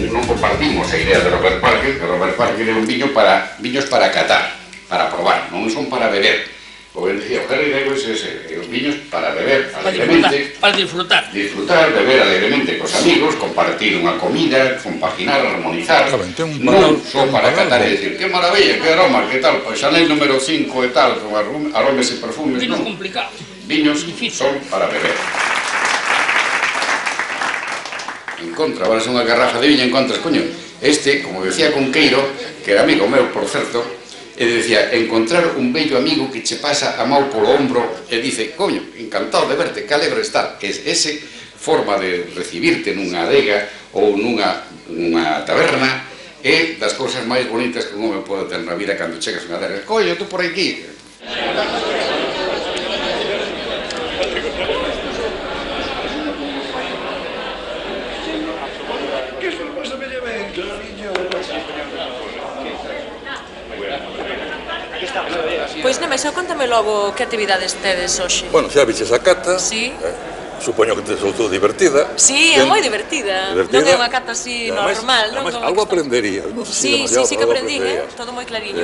non compartimos a idea de Robert Parker, que Robert Parker é un viños para catar, para probar, non son para beber. O ben dicía, o Harry Davis é os viños para beber alegremente, para disfrutar, beber alegremente cos amigos, compartir unha comida, compaginar, armonizar, non só para catar e dicir, que maravilla, que aroma, que tal, pois Chanel número 5 e tal, con aromas e perfumes, non. Viños son para beber. Encontras unha garrafa de viña, encontras, coño, este, como decía Conqueiro, que era amigo meu, por certo, e decía, encontrar un bello amigo que che pasa a mão polo ombro e dice, coño, encantado de verte, que alegre estar. Ese forma de recibirte nunha adega ou nunha taberna é das cousas máis bonitas que un home pode ter na vida cando chegas a unha adega. Coño, tú por aquí. Pois na mesa, contame logo que actividades tedes hoxe. Bueno, xa viches a cata. Sí. Supoño que te resultou divertida. Sí, é moi divertida. Non é unha cata así normal, non? Algo aprendería. Sí, que aprendín, todo moi clariño.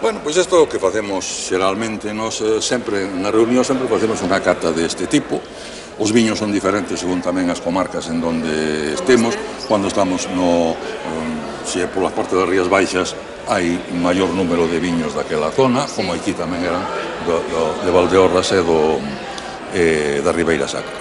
Bueno, pois isto é o que facemos xeralmente. Nos sempre, na reunión, sempre facemos unha cata deste tipo. Os viños son diferentes según tamén as comarcas en donde estemos. Cando estamos se é pola parte das Rías Baixas, hai un maior número de viños daquela zona, como aquí tamén eran de Valdeorras e da Ribeira Sacra.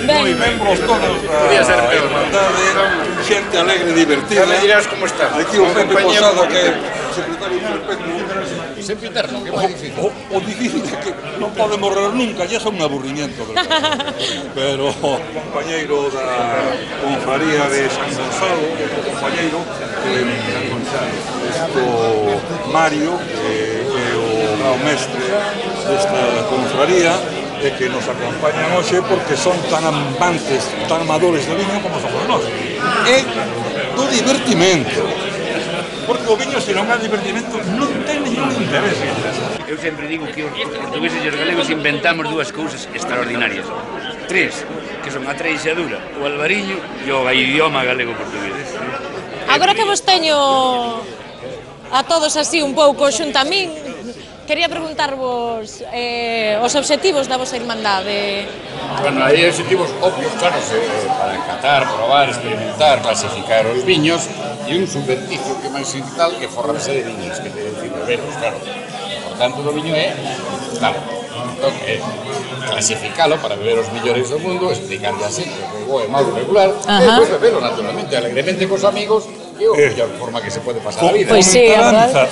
Moi membros todos da Irmandade, xente alegre e divertida. Me dirás como está. Aquí o Pepe Posada, que é secretario do Pepe. Sempre interno, que vai difícil. O difícil é que non pode morrer nunca, xa son un aburrimiento. Pero o compañeiro da confraría de San Gonzalo, o compañeiro Mario, que é o mestre desta confraría, e que nos acompañan hoxe porque son tan amantes, tan amadores do viño como somos nós. E do divertimento. Porque o viño, se non há divertimento, non ten ningún interés. Eu sempre digo que os portugueses e os galegos inventamos dúas cousas extraordinarias. Tres, que son a treixadura, o albariño e o idioma galego-portugués. Agora que vos teño a todos así un pouco xunto a min, quería preguntarvos os obxectivos da vosa Irmandade. Bueno, hai obxectivos obvios, claro, para catar, probar, experimentar, clasificar os viños e un subventillo que é máis vital que forrarse de viños, que te decir beberos, claro. Por tanto, o viño é, claro, clasificalo para beber os millores do mundo, explicarlle así que é bo e malo regular, e depois bebelo naturalmente, alegremente cos amigos, que é a mellor forma que se pode pasar a vida. Pois sí,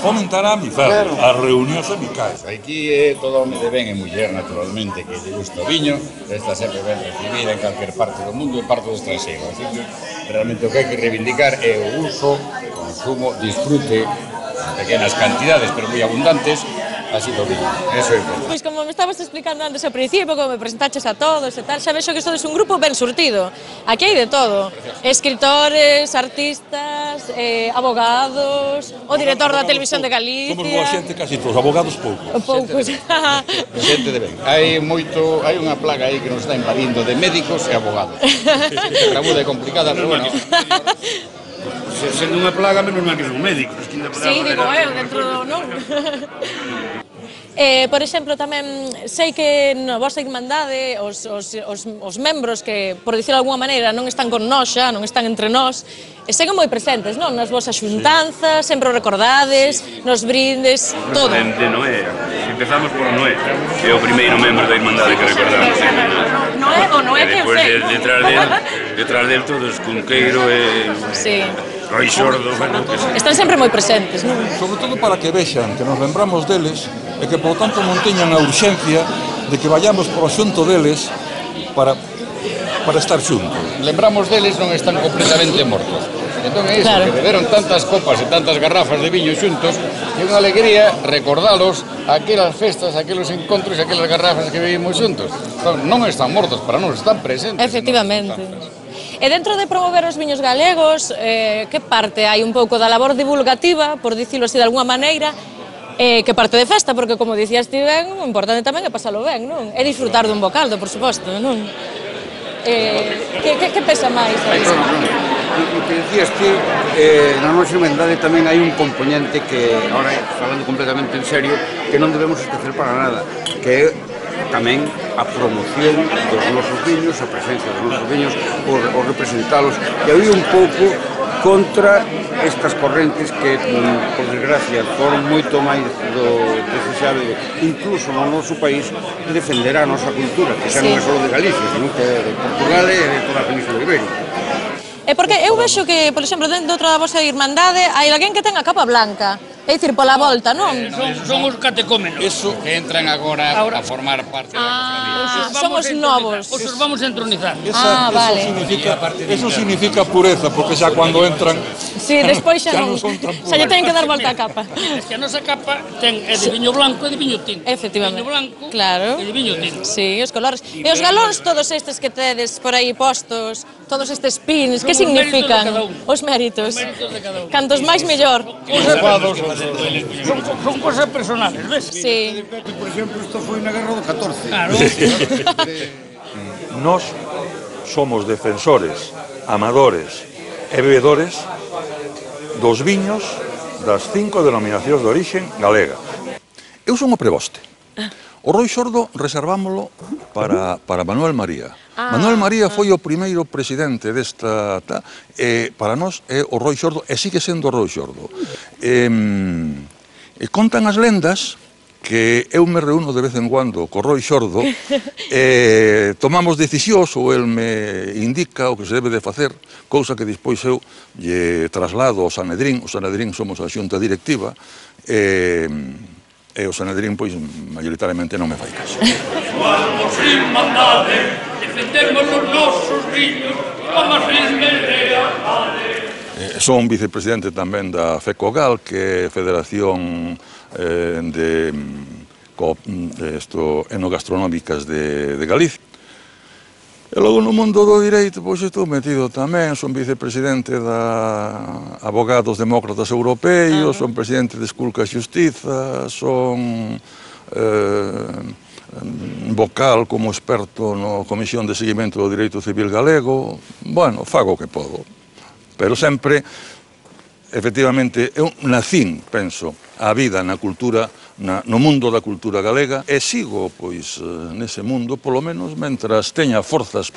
fomentar a amizade, as reunións amicais. Aquí é todo home de ben e muller, naturalmente, que lle gusta o viño, está sempre ben recibida en calquer parte do mundo e parte do estranxeiro. Así que realmente o que hai que reivindicar é o uso, consumo, disfrute, en pequenas cantidades, pero moi abundantes, así do viño. Eso é importante. Pois como me estabas explicando antes ao principio, como me presentaches a todos e tal, xa vexo que sodes un grupo ben surtido. Aquí hai de todo. Escritores, artistas, abogados, o director da Televisión de Galicia. Somos boa xente casi todos, abogados poucos. Poucos. Xente de ben. Hai unha plaga aí que nos está invadindo de médicos e abogados. Trabuda e complicada, pero bueno. Sendo unha plaga, menos mal que son médicos. Sí, digo eu, dentro do non. Por exemplo, tamén sei que na vosa Irmandade os membros que, por dicirlo de alguma maneira, non están con nós xa, non están entre nós, seguen moi presentes, non? Nas vosas xuntanzas, sempre o recordades, nos brindes, todo. De Noé, empezamos por Noé, que é o primeiro membro da Irmandade que recordamos. Noé, o Noé que eu sei. Detrás del todos, Cunqueiro e... Roi Xordo, bueno, que sí. Están sempre moi presentes, non? Sobre todo para que vexan que nos lembramos deles e que, por tanto, non teñan a urxencia de que vayamos por o xunto deles para estar xuntos. lembramos deles non están completamente mortos. Entón é iso, que beberon tantas copas e tantas garrafas de viño xuntos que é unha alegría recordalos aquelas festas, aquelos encontros e aquelas garrafas que bebimos xuntos. Entón, non están mortos, para nós están presentes. Efectivamente. E dentro de promover os viños galegos, que parte hai un pouco da labor divulgativa, por dicilo así de alguma maneira, que parte de festa, porque como dicías ti ben, o importante tamén é pasalo ben, non? É disfrutar dun bocaldo, por suposto, non? Que pesa máis? O que decías ti, na nosa irmandade tamén hai un componente que, ahora falando completamente en serio, que non debemos esquecer para nada, que é tamén a promoción dos nosos viños, a presencia dos nosos viños, o representalos, e hai un pouco contra estas correntes que, por desgracia, foron moito máis do desexable, incluso no noso país, de defender a nosa cultura, que xa non é só de Galicia, sino que é de Portugal e de toda a Península Ibérica. É porque eu vexo que, por exemplo, dentro da vosa irmandade hai alguén que ten a capa blanca, é dicir, pola volta, non? Son os catecómenos. Eso que entran agora a formar parte da cofradía. Son os novos. Os vamos a entronizar. Vale. Eso significa pureza, porque xa cando entran... Sí, despois xa non son tan puros. xa lle teñen que dar volta a capa. É que a nosa capa é de viño blanco e de viño tinto. Efectivamente. Viño blanco Claro. e de viño tinto. Sí, os colores. E os galóns todos estes que tedes por aí postos, todos estes pins, que significan? Os méritos. Cantos máis mellor. Son cosas personales, ves? Sí. Por exemplo, isto foi na guerra do 14. Claro. Nós somos defensores, amadores e bebedores dos viños das 5 denominacións de orixen galega. Eu son o preboste. O Roi Xordo reservámolo para Manuel María. Manuel María foi o primeiro presidente desta... para nós é o Roi Xordo e sigue sendo o Roi Xordo. Contan as lendas que eu me reúno de vez en cuando co Roi Xordo, tomamos decisións ou el me indica o que se debe de facer, cousa que despois eu lle traslado ao Sanedrín. O Sanedrín somos a xunta directiva, e o Sanedrín, pois, maioritariamente non me fai caso. Vamos irmandade, defendemos os nosos viños, como as lindes reales. Son vicepresidente tamén da FECOGAL, que é Federación de Enogastronómicas de Galicia. E logo no mundo do direito, pois estou metido tamén, son vicepresidente da Abogados Demócratas Europeos, son presidente de Esculca Xustiza, son vocal como experto na Comisión de Seguimento do Direito Civil Galego. Bueno, fago o que podo, pero sempre, efectivamente, eu nacín, penso, a vida na cultura, no mundo da cultura galega, e sigo, pois, nese mundo, polo menos, mentras teña forzas.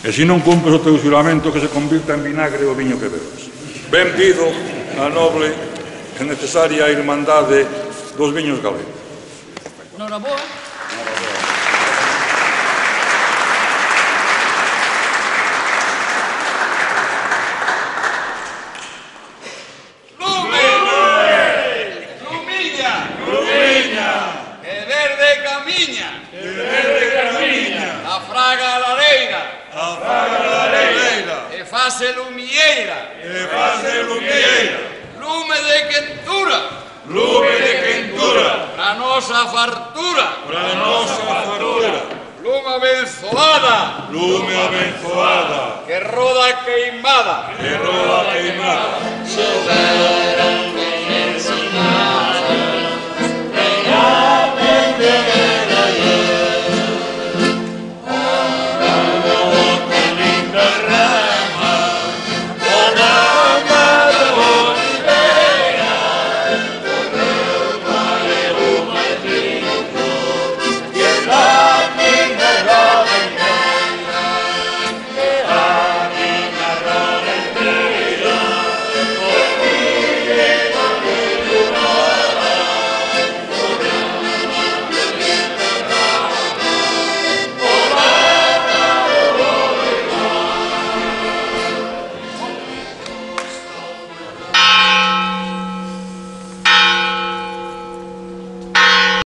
E se non cumpres o teu xuramento, que se convirta en vinagre o viño que bebas. Benvido a noble e necesaria irmandade dos viños galegos. Noraboa. Fase lumieira, lume de quentura, pra nosa fartura, lume abençoada, que roda queimada,